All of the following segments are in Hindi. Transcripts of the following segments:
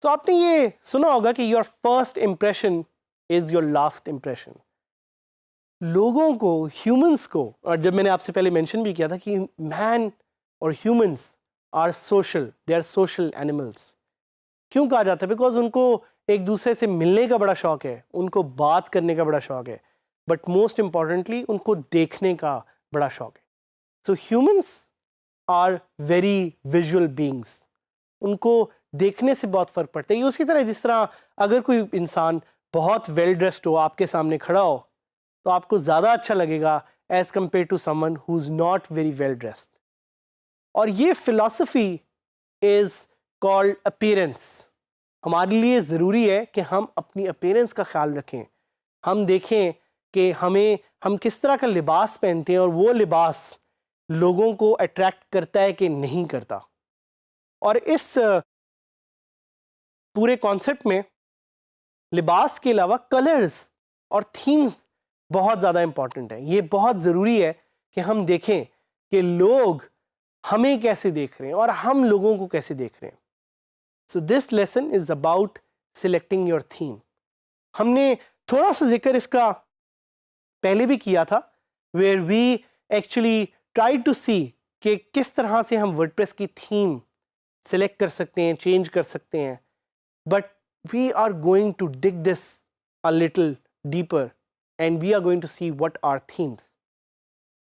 तो आपने ये सुना होगा कि your first impression is your last impression. लोगों को, ह्यूमंस को, और जब मैंने आपसे पहले मेंशन भी किया था कि मैन और humans are social, they are social animals. क्यों कहा जाता है? बिकॉज उनको एक दूसरे से मिलने का बड़ा शौक है, उनको बात करने का बड़ा शौक है, बट मोस्ट इंपॉर्टेंटली उनको देखने का बड़ा शौक है। So humans are very visual beings, उनको देखने से बहुत फर्क पड़ता है। उसी तरह जिस तरह अगर कोई इंसान बहुत वेल ड्रेस्ड हो, आपके सामने खड़ा हो, तो आपको ज़्यादा अच्छा लगेगा as compare to someone who is not very well dressed. और ये फिलॉसफी इज़ कॉल्ड अपीयरेंस। हमारे लिए ज़रूरी है कि हम अपनी अपीयरेंस का ख्याल रखें, हम देखें कि हम किस तरह का लिबास पहनते हैं और वो लिबास लोगों को अट्रैक्ट करता है कि नहीं करता। और इस पूरे कॉन्सेप्ट में लिबास के अलावा कलर्स और थीम्स बहुत ज़्यादा इंपॉर्टेंट है। ये बहुत ज़रूरी है कि हम देखें कि लोग हमें कैसे देख रहे हैं और हम लोगों को कैसे देख रहे हैं। So this lesson is about selecting your theme. हमने थोड़ा सा जिक्र इसका पहले भी किया था, where we actually try to see कि किस तरह से हम वर्डप्रेस की थीम सिलेक्ट कर सकते हैं, चेंज कर सकते हैं। But we are going to dig this a little deeper and we are going to see what are themes.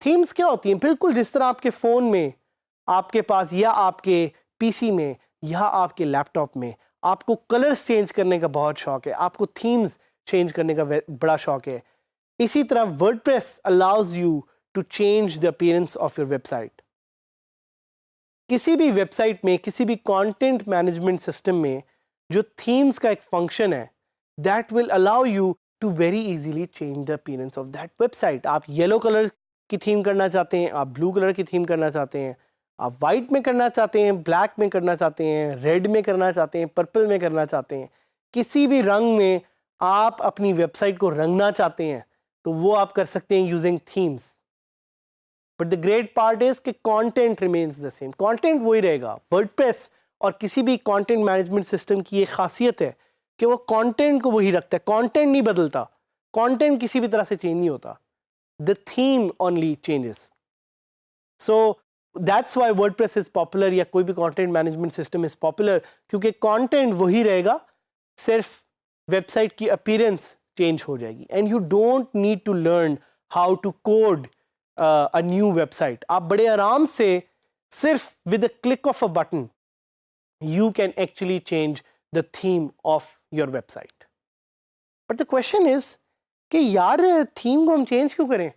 Themes क्या होती हैं? बिल्कुल जिस तरह आपके फ़ोन में, आपके पास या आपके पीसी में या आपके लैपटॉप में आपको कलर्स चेंज करने का बहुत शौक है, आपको थीम्स चेंज करने का बड़ा शौक है, इसी तरह WordPress allows you to change the appearance of your website. किसी भी वेबसाइट में, किसी भी कंटेंट मैनेजमेंट सिस्टम में जो थीम्स का एक फंक्शन है, that will allow you to very easily change the appearance of that website. आप येलो कलर की थीम करना चाहते हैं, आप ब्लू कलर की थीम करना चाहते हैं, आप वाइट में करना चाहते हैं, ब्लैक में करना चाहते हैं, रेड में करना चाहते हैं, पर्पल में करना चाहते हैं, किसी भी रंग में आप अपनी वेबसाइट को रंगना चाहते हैं, तो वो आप कर सकते हैं using themes. But the great part is कि content remains the same, content वही रहेगा। वर्डप्रेस और किसी भी कंटेंट मैनेजमेंट सिस्टम की ये खासियत है कि वो कंटेंट को वही रखता है, कंटेंट नहीं बदलता, कंटेंट किसी भी तरह से चेंज नहीं होता, the theme only changes. So that's why WordPress is popular, या कोई भी content management system is popular, क्योंकि कंटेंट वही रहेगा, सिर्फ वेबसाइट की अपीयरेंस चेंज हो जाएगी। And you don't need to learn how to code a new website. आप बड़े आराम से सिर्फ with a click of a button you can actually change the theme of your website. But the question is कि यार थीम को हम चेंज क्यों करें?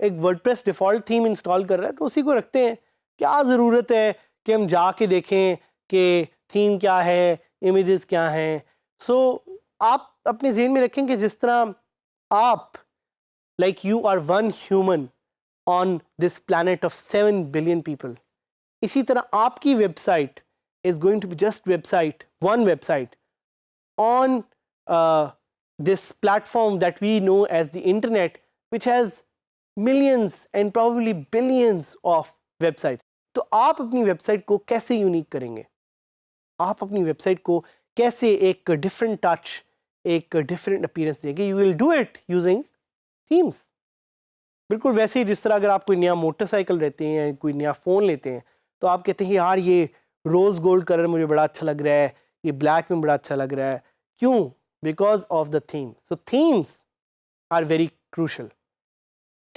एक वर्डप्रेस डिफ़ॉल्ट थीम इंस्टॉल कर रहा है तो उसी को रखते हैं, क्या ज़रूरत है कि हम जाके देखें कि थीम क्या है, इमेजेस क्या हैं। सो आप अपने ज़हन में रखें कि जिस तरह आप, like you are one human on this planet of 7 billion people, इसी तरह आपकी website is going to be just one website on this platform that we know as the internet, which has millions and probably billions of websites. तो आप अपनी वेबसाइट को कैसे यूनिक करेंगे? आप अपनी वेबसाइट को कैसे एक डिफरेंट टच, एक डिफरेंट अपीयरेंस देंगे? You will do it using themes. बिल्कुल वैसे ही जिस तरह अगर आप कोई नया मोटरसाइकिल लेते हैं, कोई नया फ़ोन लेते हैं, तो आप कहते हैं यार ये रोज़ गोल्ड कलर मुझे बड़ा अच्छा लग रहा है, ये ब्लैक में बड़ा अच्छा लग रहा है। क्यों? Because of the theme. So themes are very crucial.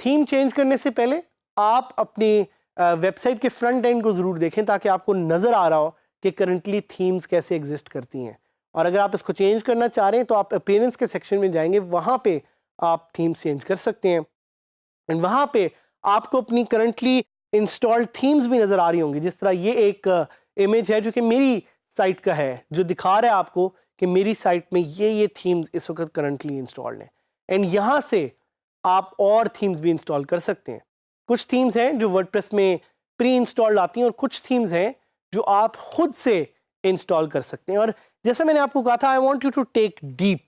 Theme change करने से पहले आप अपनी वेबसाइट के फ्रंट एंड को ज़रूर देखें, ताकि आपको नज़र आ रहा हो कि करंटली थीम्स कैसे एग्जिस्ट करती हैं। और अगर आप इसको चेंज करना चाह रहे हैं तो आप अपीयरेंस के सेक्शन में जाएंगे, वहाँ पे आप थीम्स चेंज कर सकते हैं। एंड वहाँ पे आपको अपनी करंटली इंस्टॉल्ड थीम्स भी नज़र आ रही होंगी। जिस तरह ये एक इमेज है जो कि मेरी साइट का है, जो दिखा रहा है आपको कि मेरी साइट में ये थीम्स इस वक्त करंटली इंस्टॉल्ड हैं। एंड यहाँ से आप और थीम्स भी इंस्टॉल कर सकते हैं। कुछ थीम्स हैं जो वर्डप्रेस में प्री इंस्टॉल्ड आती हैं और कुछ थीम्स हैं जो आप खुद से इंस्टॉल कर सकते हैं। और जैसा मैंने आपको कहा था, I want you to take deep.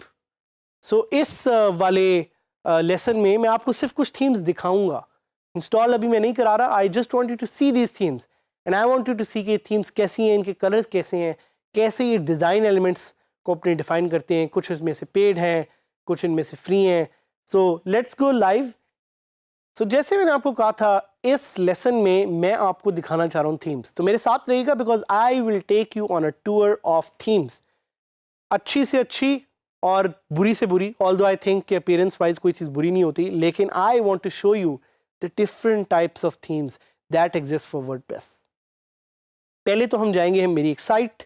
So इस वाले लेसन में मैं आपको सिर्फ कुछ थीम्स दिखाऊंगा, इंस्टॉल अभी मैं नहीं करा रहा। I just want you to see these themes and I want you to see कि थीम्स कैसी हैं, इनके कलर्स कैसे हैं, कैसे ये डिज़ाइन एलिमेंट्स को अपने डिफाइन करते हैं। कुछ इसमें से पेड हैं, कुछ इनमें से फ्री हैं। So let's go live. सो जैसे मैंने आपको कहा था, इस लेसन में मैं आपको दिखाना चाह रहा हूँ थीम्स, तो मेरे साथ रहिएगा because I will take you on a tour of themes. अच्छी से अच्छी और बुरी से बुरी, ऑल्दो आई थिंक कि अपीयरेंस वाइज कोई चीज़ बुरी नहीं होती, लेकिन I want to show you the different types of themes that exist for WordPress. पहले तो हम जाएंगे मेरी एक साइट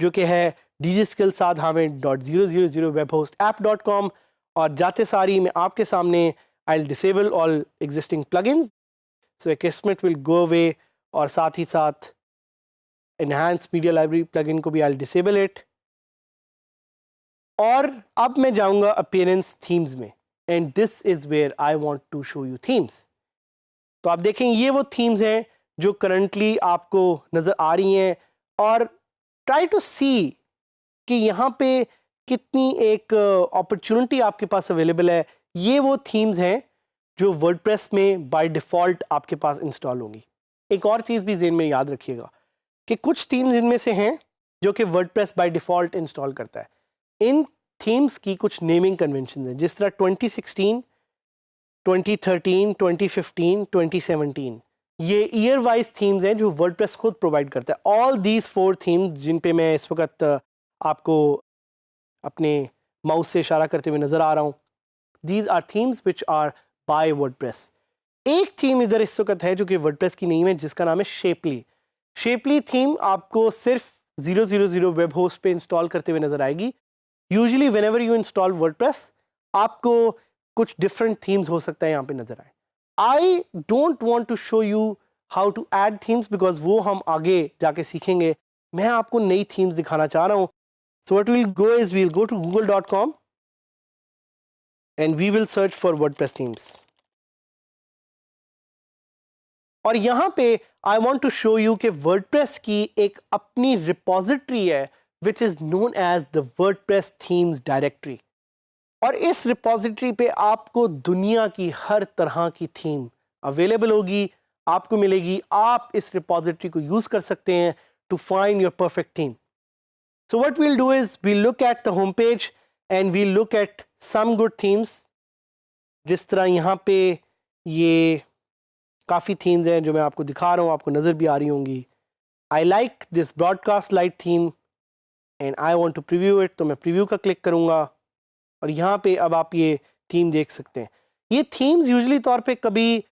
जो कि है djskillsadhamid.000webhostapp.com, और जाते सारी मैं आपके सामने I'll disable all existing plugins, so Akismet will go away, और साथ ही साथ Enhanced Media Library plugin को भी I'll disable it। और अब मैं जाऊंगा Appearance Themes में, and this is where I want to show you themes। तो आप देखें ये वो themes हैं जो currently आपको नज़र आ रही हैं, और try to see कि यहाँ पे कितनी एक अपॉर्चुनिटी आपके पास अवेलेबल है। ये वो थीम्स हैं जो वर्डप्रेस में बाय डिफ़ॉल्ट आपके पास इंस्टॉल होंगी। एक और चीज़ भी ज़हन में याद रखिएगा कि कुछ थीम्स इनमें से हैं जो कि वर्डप्रेस बाय डिफ़ॉल्ट इंस्टॉल करता है। इन थीम्स की कुछ नेमिंग कन्वेंशन हैं, जिस तरह 2016, 2013, 2015, 2017, ये ईयर वाइज थीम्स हैं जो वर्डप्रेस खुद प्रोवाइड करता है। ऑल दीज 4 थीम्स जिन पे मैं इस वक्त आपको अपने माउस से इशारा करते हुए नज़र आ रहा हूँ, these are themes which are by WordPress. एक थीम इधर इस वक्त है जो कि वर्डप्रेस की नहीं है, जिसका नाम है शेपली। शेपली थीम आपको सिर्फ 000 वेब होस्ट पे इंस्टॉल करते हुए नज़र आएगी। Usually whenever you install WordPress, आपको कुछ डिफरेंट थीम्स हो सकता है यहाँ पे नज़र आए। I don't want to show you how to add themes because वो हम आगे जाके सीखेंगे। मैं आपको नई थीम्स दिखाना चाह रहा हूँ। So what we'll go is we'll go to google.com and we will search for WordPress themes. और यहाँ पे I want to show you कि WordPress की एक अपनी रिपोजिटरी है which is known as the WordPress themes directory। और इस रिपोजिटरी पे आपको दुनिया की हर तरह की थीम अवेलेबल होगी, आपको मिलेगी। आप इस रिपोजिटरी को यूज़ कर सकते हैं to find your perfect theme। So what we'll do is we'll look at the home page and we'll look at some good themes। जिस तरह यहाँ पे ये काफ़ी themes हैं जो मैं आपको दिखा रहा हूँ, आपको नज़र भी आ रही होंगी। I like this broadcast light theme and I want to preview it, तो मैं preview का क्लिक करूँगा और यहाँ पे अब आप ये थीम देख सकते हैं। ये थीम्स यूजुअली तौर पे कभी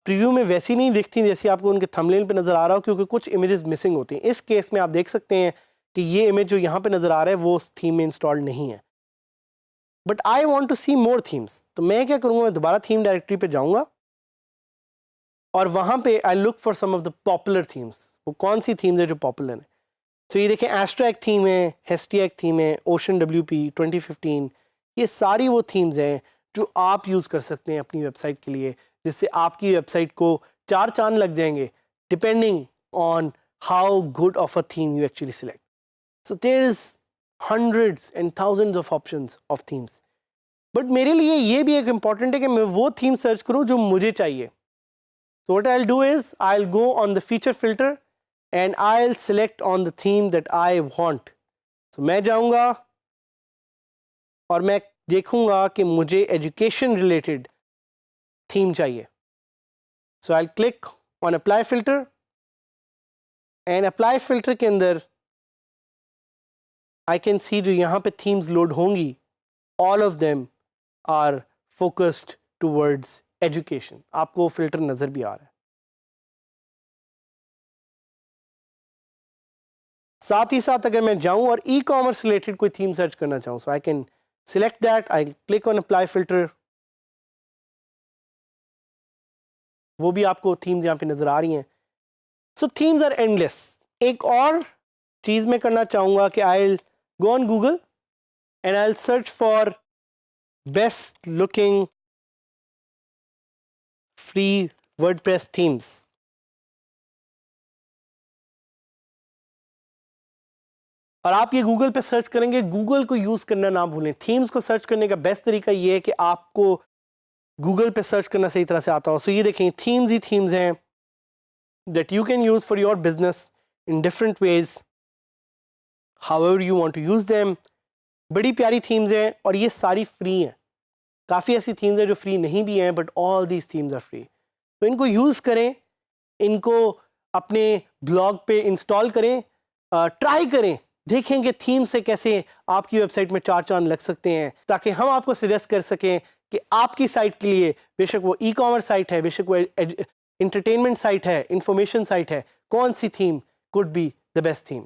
प्रीव्यू में वैसी नहीं दिखती जैसी आपको उनके थंबनेल पे नज़र आ रहा हो, क्योंकि कुछ इमेजेस मिसिंग होती हैं। इस केस में आप देख सकते हैं कि ये इमेज जो यहाँ पे नज़र आ रहा है वो उस थीम में इंस्टॉल्ड नहीं है। But I want to see more themes, तो मैं क्या करूँगा, मैं दोबारा थीम डायरेक्टरी पे जाऊँगा और वहाँ पे I look for some of the popular themes. वो कौन सी थीम्स है जो पॉपुलर हैं? तो ये देखें, एस्ट्रा एक थीम है, हेस्टिया एक थीम है, ओशन WP 2015, ये सारी वो थीम्स हैं जो आप यूज़ कर सकते हैं अपनी वेबसाइट के लिए, जिससे आपकी वेबसाइट को 4 चांद लग जाएंगे depending on how good of a theme you actually select. So there is hundreds and thousands of options of themes, but मेरे लिए ये भी एक इम्पॉर्टेंट है कि मैं वो थीम सर्च करूँ जो मुझे चाहिए। So what I'll do is I'll go on the feature filter and I'll select on the theme that I want। So मैं जाऊँगा और मैं देखूँगा कि मुझे एजुकेशन रिलेटेड थीम चाहिए। So I'll click on apply filter and apply filter के अंदर I can see जो यहाँ पे themes लोड होंगी, all of them are focused towards education। आपको फिल्टर नज़र भी आ रहा है। साथ ही साथ अगर मैं जाऊं और ई कॉमर्स रिलेटेड कोई थीम सर्च करना चाहूं, so I can select that, I click on apply filter, वो भी आपको थीम्स यहाँ पे नज़र आ रही हैं। सो थीम्स आर एंडलेस। एक और चीज़ मैं करना चाहूँगा कि I will go on Google and I will search for best looking free WordPress themes. और आप ये गूगल पे सर्च करेंगे, गूगल को यूज करना ना भूलें। थीम्स को सर्च करने का बेस्ट तरीका ये है कि आपको गूगल पे सर्च करना सही तरह से आता हो। सो ये देखें, थीम्स ही थीम्स हैं that you can use for your business in different ways, however you want to use them। बड़ी प्यारी थीम्स हैं और ये सारी फ्री हैं। काफ़ी ऐसी थीम्स हैं जो फ्री नहीं भी हैं, but all these themes are free. तो इनको यूज़ करें, इनको अपने ब्लॉग पे इंस्टॉल करें, ट्राई करें, देखें कि थीम से कैसे आपकी वेबसाइट में चार चांद लग सकते हैं, ताकि हम आपको सजेस्ट कर सकें कि आपकी साइट के लिए, बेशक वो ई कॉमर्स साइट है, बेशक वो एंटरटेनमेंट साइट है, इंफॉर्मेशन साइट है, कौन सी theme could be the best theme.